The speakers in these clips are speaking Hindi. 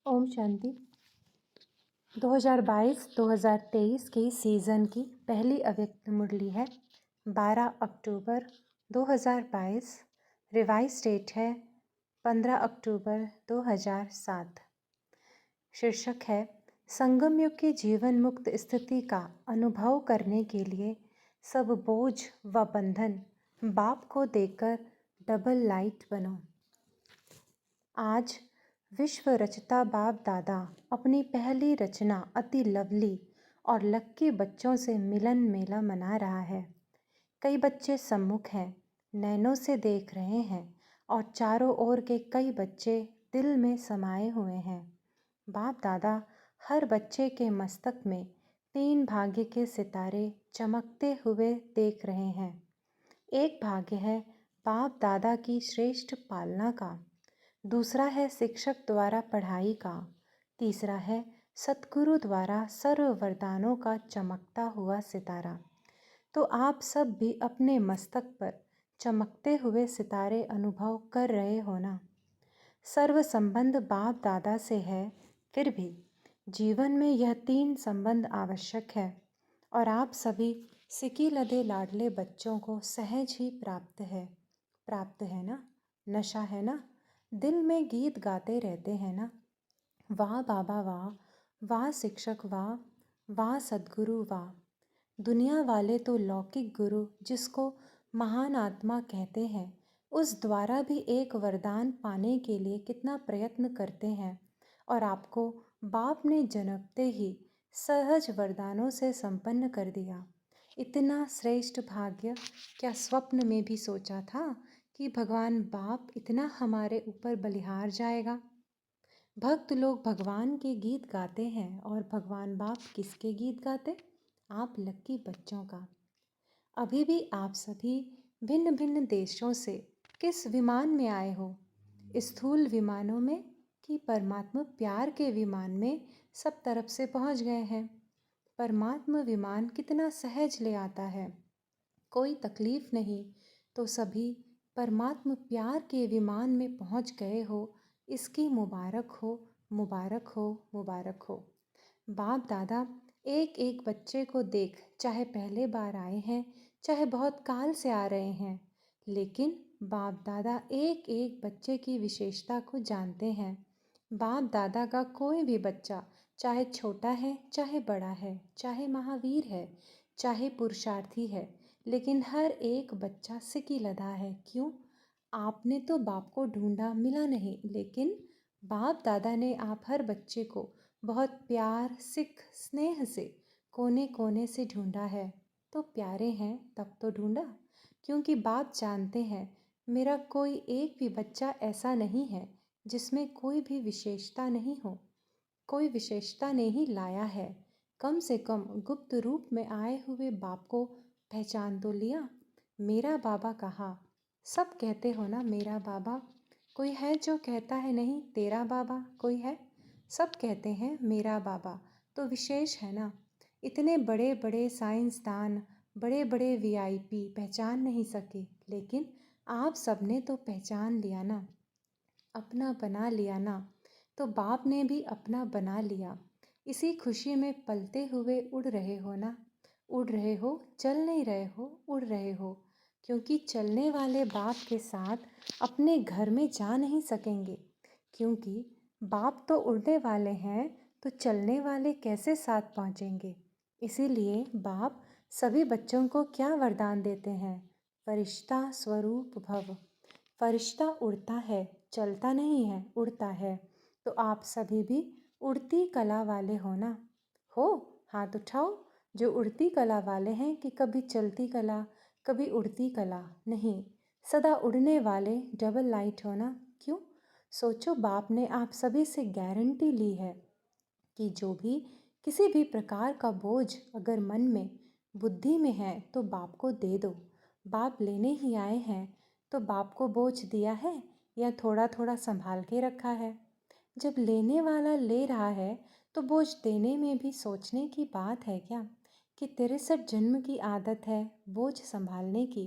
ओम शांति। 2022-2023 की सीज़न की पहली अव्यक्त मुरली है 12 अक्टूबर 2022। रिवाइज डेट है 15 अक्टूबर 2007। शीर्षक है संगम युग की जीवन मुक्त स्थिति का अनुभव करने के लिए सब बोझ व बंधन बाप को देकर डबल लाइट बनो। आज विश्व रचता बाप दादा अपनी पहली रचना अति लवली और लक्की बच्चों से मिलन मेला मना रहा है। कई बच्चे सम्मुख हैं, नैनों से देख रहे हैं और चारों ओर के कई बच्चे दिल में समाये हुए हैं। बाप दादा हर बच्चे के मस्तक में 3 भाग्य के सितारे चमकते हुए देख रहे हैं। एक भाग्य है बाप दादा की श्रेष्ठ पालना का, दूसरा है शिक्षक द्वारा पढ़ाई का, तीसरा है सतगुरु द्वारा सर्व वरदानों का चमकता हुआ सितारा। तो आप सब भी अपने मस्तक पर चमकते हुए सितारे अनुभव कर रहे हो ना। सर्व संबंध बाप दादा से है, फिर भी जीवन में यह 3 संबंध आवश्यक है और आप सभी सिकी लदे लाडले बच्चों को सहज ही प्राप्त है ना। नशा है ना, दिल में गीत गाते रहते हैं ना। वाह बाबा वाह, वाह शिक्षक वाह, वाह सद्गुरु वाह। दुनिया वाले तो लौकिक गुरु जिसको महान आत्मा कहते हैं उस द्वारा भी एक वरदान पाने के लिए कितना प्रयत्न करते हैं और आपको बाप ने जन्मते ही सहज वरदानों से संपन्न कर दिया। इतना श्रेष्ठ भाग्य क्या स्वप्न में भी सोचा था कि भगवान बाप इतना हमारे ऊपर बलिहार जाएगा। भक्त लोग भगवान के गीत गाते हैं और भगवान बाप किसके गीत गाते? आप लक्की बच्चों का। अभी भी आप सभी भिन्न भिन्न देशों से किस विमान में आए हो? स्थूल विमानों में कि परमात्मा प्यार के विमान में सब तरफ से पहुंच गए हैं। परमात्मा विमान कितना सहज ले आता है, कोई तकलीफ नहीं, तो सभी परमात्मा प्यार के विमान में पहुंच गए हो, इसकी मुबारक हो, मुबारक हो, मुबारक हो। बाप दादा एक एक बच्चे को देख, चाहे पहले बार आए हैं चाहे बहुत काल से आ रहे हैं, लेकिन बाप दादा एक एक बच्चे की विशेषता को जानते हैं। बाप दादा का कोई भी बच्चा चाहे छोटा है चाहे बड़ा है, चाहे महावीर है चाहे पुरुषार्थी है, लेकिन हर एक बच्चा सिकी लदा है। क्यों? आपने तो बाप को ढूंढा, मिला नहीं, लेकिन बाप दादा ने आप हर बच्चे को बहुत प्यार सिख स्नेह से कोने कोने से ढूंढा है। तो प्यारे हैं तब तो ढूंढा, क्योंकि बाप जानते हैं मेरा कोई एक भी बच्चा ऐसा नहीं है जिसमें कोई भी विशेषता नहीं हो। कोई विशेषता नहीं लाया है, कम से कम गुप्त रूप में आए हुए बाप को पहचान तो लिया। मेरा बाबा कहा, सब कहते हो ना मेरा बाबा, कोई है जो कहता है नहीं तेरा बाबा? कोई है? सब कहते हैं मेरा बाबा, तो विशेष है ना। इतने बड़े बड़े साइंसदान, बड़े बड़े वीआईपी पहचान नहीं सके, लेकिन आप सबने तो पहचान लिया ना, अपना बना लिया ना। तो बाप ने भी अपना बना लिया। इसी खुशी में पलते हुए उड़ रहे हो ना। उड़ रहे हो, चल नहीं रहे हो, उड़ रहे हो, क्योंकि चलने वाले बाप के साथ अपने घर में जा नहीं सकेंगे, क्योंकि बाप तो उड़ने वाले हैं, तो चलने वाले कैसे साथ पहुँचेंगे। इसीलिए बाप सभी बच्चों को क्या वरदान देते हैं? फरिश्ता स्वरूप भव। फरिश्ता उड़ता है, चलता नहीं है, उड़ता है। तो आप सभी भी उड़ती कला वाले हो ना। हो? हाथ उठाओ जो उड़ती कला वाले हैं, कि कभी चलती कला कभी उड़ती कला नहीं, सदा उड़ने वाले डबल लाइट हो ना। क्यों? सोचो, बाप ने आप सभी से गारंटी ली है कि जो भी किसी भी प्रकार का बोझ अगर मन में बुद्धि में है तो बाप को दे दो। बाप लेने ही आए हैं, तो बाप को बोझ दिया है या थोड़ा थोड़ा संभाल के रखा है? जब लेने वाला ले रहा है तो बोझ देने में भी सोचने की बात है क्या, कि 63 जन्म की आदत है बोझ संभालने की।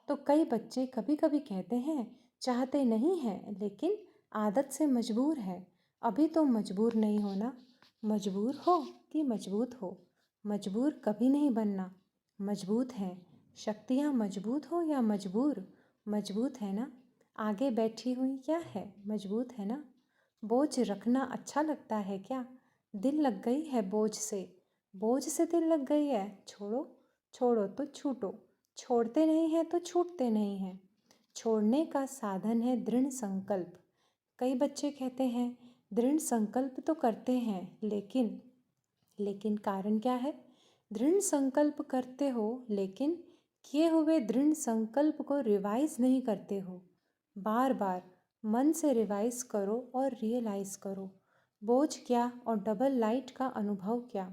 तो कई बच्चे कभी कभी कहते हैं चाहते नहीं हैं, लेकिन आदत से मजबूर है। अभी तो मजबूर नहीं होना, मजबूर हो कि मजबूत हो, मजबूर कभी नहीं बनना। मजबूत हैं शक्तियाँ, मजबूत हो या मजबूर, मजबूत है ना। आगे बैठी हुई क्या है, मजबूत है ना। बोझ रखना अच्छा लगता है क्या, दिल लग गई है बोझ से, बोझ से दिल लग गई है। छोड़ो छोड़ो तो छूटो, छोड़ते नहीं हैं तो छूटते नहीं हैं। छोड़ने का साधन है दृढ़ संकल्प। कई बच्चे कहते हैं दृढ़ संकल्प तो करते हैं, लेकिन कारण क्या है। दृढ़ संकल्प करते हो लेकिन किए हुए दृढ़ संकल्प को रिवाइज नहीं करते हो। बार बार मन से रिवाइज करो और रियलाइज करो। बोझ क्या और डबल लाइट का अनुभव क्या।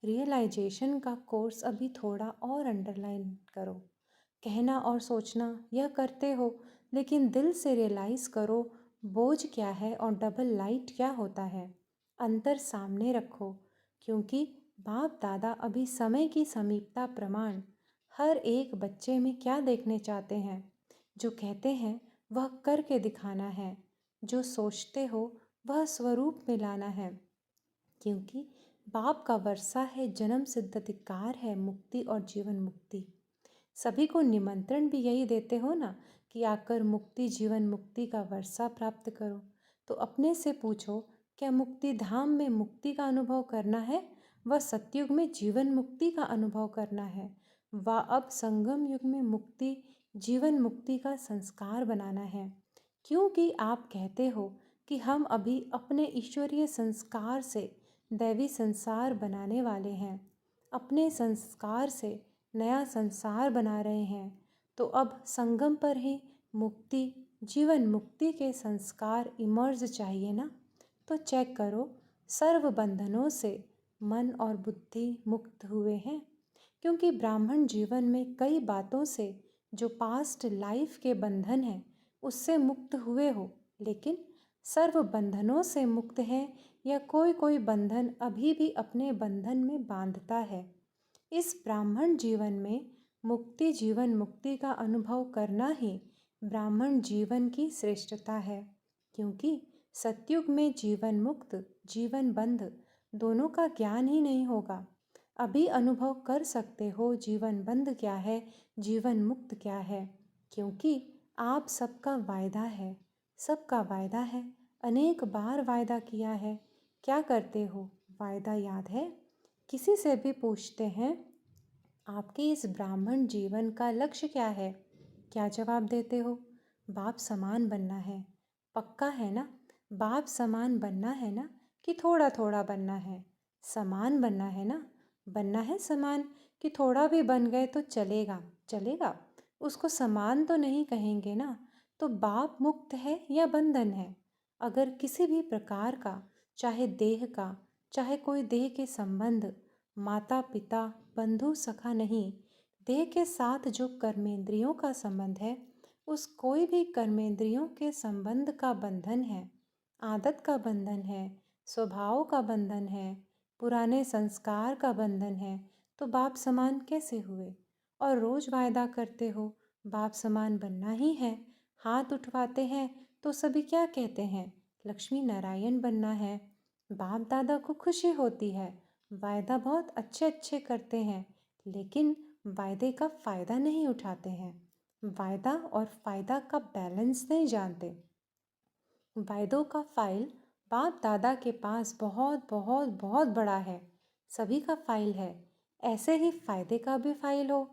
रियलाइजेशन का कोर्स अभी थोड़ा और अंडरलाइन करो। कहना और सोचना यह करते हो, लेकिन दिल से रियलाइज़ करो बोझ क्या है और डबल लाइट क्या होता है। अंतर सामने रखो, क्योंकि बाप दादा अभी समय की समीपता प्रमाण हर एक बच्चे में क्या देखने चाहते हैं। जो कहते हैं वह करके दिखाना है, जो सोचते हो वह स्वरूप में लाना है। क्योंकि बाप का वर्षा है, जन्म सिद्ध अधिकार है, मुक्ति और जीवन मुक्ति। सभी को निमंत्रण भी यही देते हो ना कि आकर मुक्ति जीवन मुक्ति का वर्षा प्राप्त करो। तो अपने से पूछो, क्या मुक्ति धाम में मुक्ति का अनुभव करना है, व सतयुग में जीवन मुक्ति का अनुभव करना है, व अब संगम युग में मुक्ति जीवन मुक्ति का संस्कार बनाना है। क्योंकि आप कहते हो कि हम अभी अपने ईश्वरीय संस्कार से दैवी संसार बनाने वाले हैं, अपने संस्कार से नया संसार बना रहे हैं। तो अब संगम पर ही मुक्ति जीवन मुक्ति के संस्कार इमर्ज चाहिए ना। तो चेक करो, सर्व बंधनों से मन और बुद्धि मुक्त हुए हैं। क्योंकि ब्राह्मण जीवन में कई बातों से जो पास्ट लाइफ के बंधन हैं उससे मुक्त हुए हो, लेकिन सर्व बंधनों से मुक्त है या कोई कोई बंधन अभी भी अपने बंधन में बांधता है। इस ब्राह्मण जीवन में मुक्ति जीवन मुक्ति का अनुभव करना ही ब्राह्मण जीवन की श्रेष्ठता है। क्योंकि सतयुग में जीवन मुक्त जीवन बंध दोनों का ज्ञान ही नहीं होगा। अभी अनुभव कर सकते हो जीवन बंध क्या है, जीवन मुक्त क्या है। क्योंकि आप सबका वायदा है, सबका वायदा है, अनेक बार वायदा किया है। क्या करते हो, वायदा याद है। किसी से भी पूछते हैं आपके इस ब्राह्मण जीवन का लक्ष्य क्या है, क्या जवाब देते हो। बाप समान बनना है। पक्का है ना, बाप समान बनना है ना, कि थोड़ा थोड़ा बनना है। समान बनना है ना, बनना है समान, कि थोड़ा भी बन गए तो चलेगा चलेगा, उसको समान तो नहीं कहेंगे ना। तो बाप मुक्त है या बंधन है। अगर किसी भी प्रकार का, चाहे देह का, चाहे कोई देह के संबंध, माता पिता बंधु सखा नहीं, देह के साथ जो कर्मेंद्रियों का संबंध है, उस कोई भी कर्मेंद्रियों के संबंध का बंधन है, आदत का बंधन है, स्वभाव का बंधन है, पुराने संस्कार का बंधन है, तो बाप समान कैसे हुए। और रोज वायदा करते हो बाप समान बनना ही है। हाथ उठवाते हैं तो सभी क्या कहते हैं, लक्ष्मी नारायण बनना है। बाप दादा को खुशी होती है, वायदा बहुत अच्छे अच्छे करते हैं, लेकिन वायदे का फ़ायदा नहीं उठाते हैं। वायदा और फ़ायदा का बैलेंस नहीं जानते। वायदों का फाइल बाप दादा के पास बहुत बहुत बहुत बड़ा है, सभी का फाइल है। ऐसे ही फ़ायदे का भी फाइल हो,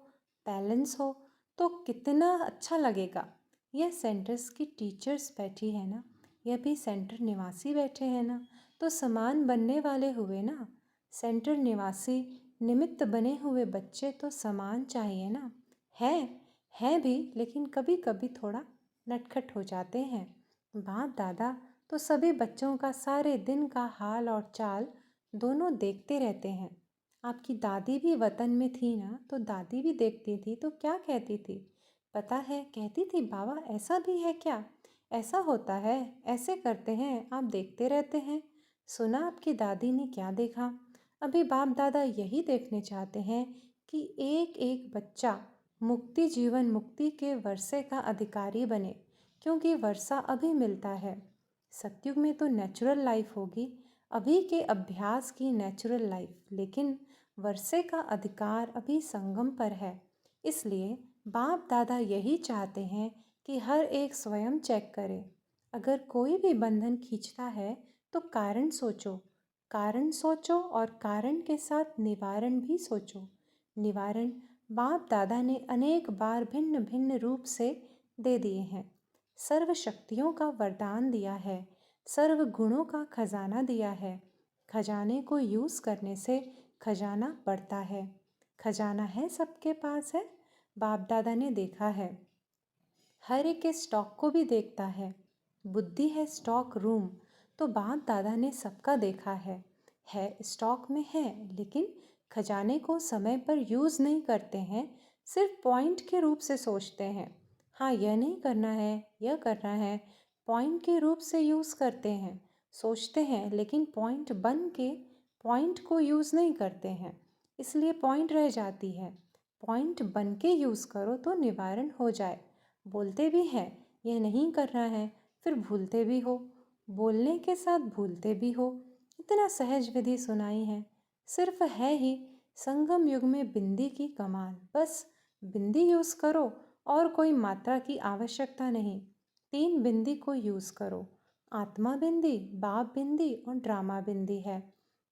बैलेंस हो, तो कितना अच्छा लगेगा। यह सेंटर्स की टीचर्स बैठी है ना, यह भी सेंटर निवासी बैठे हैं ना, तो समान बनने वाले हुए ना। सेंटर निवासी निमित्त बने हुए बच्चे तो समान चाहिए ना। है भी, लेकिन कभी कभी थोड़ा नटखट हो जाते हैं। बाप दादा तो सभी बच्चों का सारे दिन का हाल और चाल दोनों देखते रहते हैं। आपकी दादी भी वतन में थी ना, तो दादी भी देखती थी, तो क्या कहती थी पता है, कहती थी बाबा ऐसा भी है क्या, ऐसा होता है, ऐसे करते हैं, आप देखते रहते हैं। सुना आपकी दादी ने क्या देखा। अभी बाप दादा यही देखने चाहते हैं कि एक एक बच्चा मुक्ति जीवन मुक्ति के वर्षे का अधिकारी बने, क्योंकि वर्षा अभी मिलता है। सतयुग में तो नेचुरल लाइफ होगी, अभी के अभ्यास की नेचुरल लाइफ, लेकिन वर्षे का अधिकार अभी संगम पर है। इसलिए बाप दादा यही चाहते हैं कि हर एक स्वयं चेक करे। अगर कोई भी बंधन खींचता है तो कारण सोचो और कारण के साथ निवारण भी सोचो। निवारण बाप दादा ने अनेक बार भिन्न भिन्न रूप से दे दिए हैं। सर्व शक्तियों का वरदान दिया है, सर्व गुणों का खजाना दिया है। खजाने को यूज़ करने से खजाना बढ़ता है। खजाना है सबके पास है, बाप दादा ने देखा है। हर एक के स्टॉक को भी देखता है। बुद्धि है स्टॉक रूम, तो बाप दादा ने सबका देखा है स्टॉक में है, लेकिन खजाने को समय पर यूज़ नहीं करते हैं, सिर्फ पॉइंट के रूप से सोचते हैं। हाँ, यह नहीं करना है, यह करना है, पॉइंट के रूप से यूज़ करते हैं, सोचते हैं, लेकिन पॉइंट बन के पॉइंट को यूज़ नहीं करते हैं, इसलिए पॉइंट रह जाती है। पॉइंट बन के यूज़ करो तो निवारण हो जाए। बोलते भी हैं यह नहीं करना है, फिर भूलते भी हो, बोलने के साथ भूलते भी हो। इतना सहज विधि सुनाई है, सिर्फ है ही संगम युग में बिंदी की कमाल। बस बिंदी यूज़ करो और कोई मात्रा की आवश्यकता नहीं। 3 बिंदी को यूज़ करो, आत्मा बिंदी, बाप बिंदी और ड्रामा बिंदी है।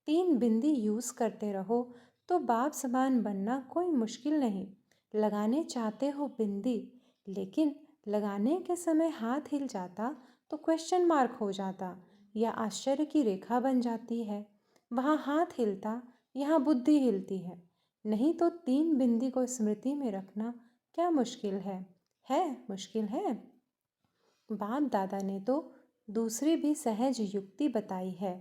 3 बिंदी यूज़ करते रहो तो बाप समान बनना कोई मुश्किल नहीं। लगाने चाहते हो बिंदी, लेकिन लगाने के समय हाथ हिल जाता तो क्वेश्चन मार्क हो जाता या आश्चर्य की रेखा बन जाती है। वहाँ हाथ हिलता, यहाँ बुद्धि हिलती है। नहीं तो 3 बिंदी को स्मृति में रखना क्या मुश्किल है? मुश्किल है। बाप दादा ने तो दूसरी भी सहज युक्ति बताई है।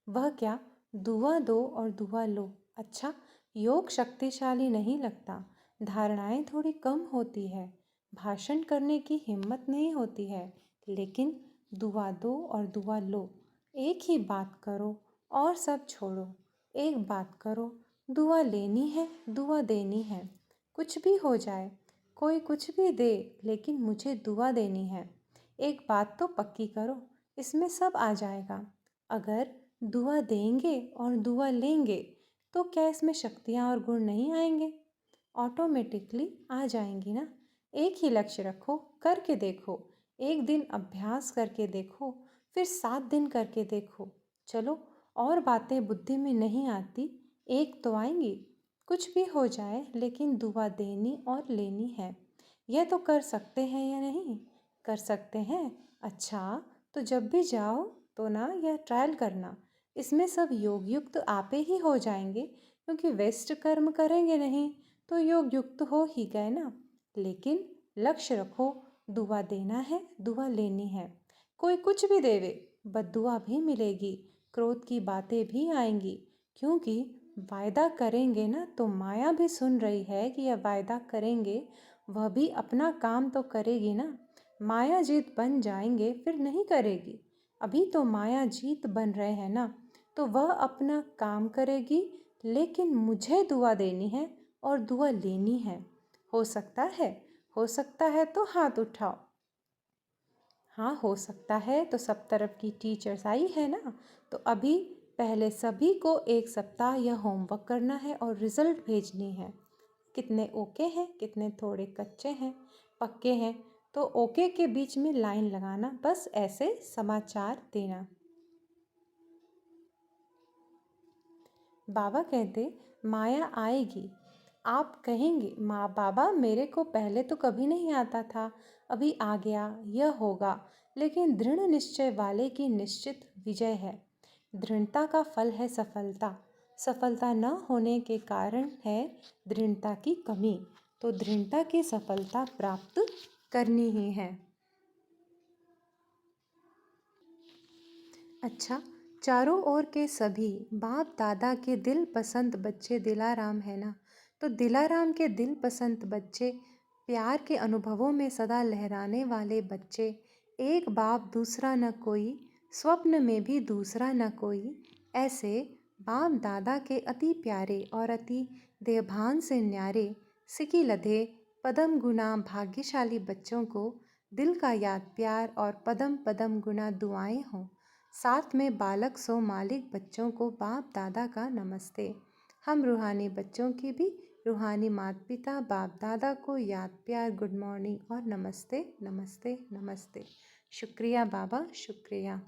वह क्या? दुआ दो और दुआ लो। अच्छा, योग शक्तिशाली नहीं लगता, धारणाएं थोड़ी कम होती है, भाषण करने की हिम्मत नहीं होती है, लेकिन दुआ दो और दुआ लो। एक ही बात करो और सब छोड़ो। एक बात करो, दुआ लेनी है, दुआ देनी है। कुछ भी हो जाए, कोई कुछ भी दे, लेकिन मुझे दुआ देनी है। एक बात तो पक्की करो, इसमें सब आ जाएगा। अगर दुआ देंगे और दुआ लेंगे तो क्या इसमें शक्तियाँ और गुण नहीं आएंगे? ऑटोमेटिकली आ जाएंगी ना। एक ही लक्ष्य रखो, करके देखो। एक दिन अभ्यास करके देखो, फिर 7 दिन करके देखो। चलो, और बातें बुद्धि में नहीं आती, एक तो आएंगी। कुछ भी हो जाए, लेकिन दुआ देनी और लेनी है। यह तो कर सकते हैं या नहीं? कर सकते हैं। अच्छा, तो जब भी जाओ तो ना यह ट्रायल करना। इसमें सब योग युक्त आपे ही हो जाएंगे, क्योंकि वेस्ट कर्म करेंगे नहीं तो योग युक्त हो ही गए ना। लेकिन लक्ष्य रखो, दुआ देना है, दुआ लेनी है। कोई कुछ भी देवे, बद्दुआ भी मिलेगी, क्रोध की बातें भी आएंगी, क्योंकि वायदा करेंगे ना तो माया भी सुन रही है कि यह वायदा करेंगे, वह भी अपना काम तो करेगी ना। माया जीत बन जाएंगे फिर नहीं करेगी। अभी तो माया जीत बन रहे हैं ना, तो वह अपना काम करेगी, लेकिन मुझे दुआ देनी है और दुआ लेनी है। हो सकता है? हो सकता है तो हाथ उठाओ। हाँ, हो सकता है तो सब तरफ की टीचर्स आई है ना, तो अभी पहले सभी को 1 सप्ताह यह होमवर्क करना है और रिज़ल्ट भेजनी है। कितने ओके हैं, कितने थोड़े कच्चे हैं, पक्के हैं, तो ओके के बीच में लाइन लगाना, बस ऐसे समाचार देना। बाबा कहते माया आएगी, आप कहेंगे माँ बाबा मेरे को पहले तो कभी नहीं आता था, अभी आ गया, यह होगा। लेकिन दृढ़ निश्चय वाले की निश्चित विजय है। दृढ़ता का फल है सफलता। सफलता न होने के कारण है दृढ़ता की कमी, तो दृढ़ता की सफलता प्राप्त करनी ही है। अच्छा, चारों ओर के सभी बाप दादा के दिल पसंद बच्चे दिलाराम है ना, तो दिलाराम के दिल पसंद बच्चे, प्यार के अनुभवों में सदा लहराने वाले बच्चे, एक बाप दूसरा न कोई, स्वप्न में भी दूसरा न कोई, ऐसे बाप दादा के अति प्यारे और अति देवभान से न्यारे, सिकी लधे पदम गुना भाग्यशाली बच्चों को दिल का याद प्यार और पदम पदम गुना दुआएं हों। साथ में बालक सो मालिक बच्चों को बाप दादा का नमस्ते। हम रूहानी बच्चों की भी रूहानी माता पिता बाप दादा को याद प्यार गुड मॉर्निंग और नमस्ते नमस्ते नमस्ते। शुक्रिया बाबा, शुक्रिया।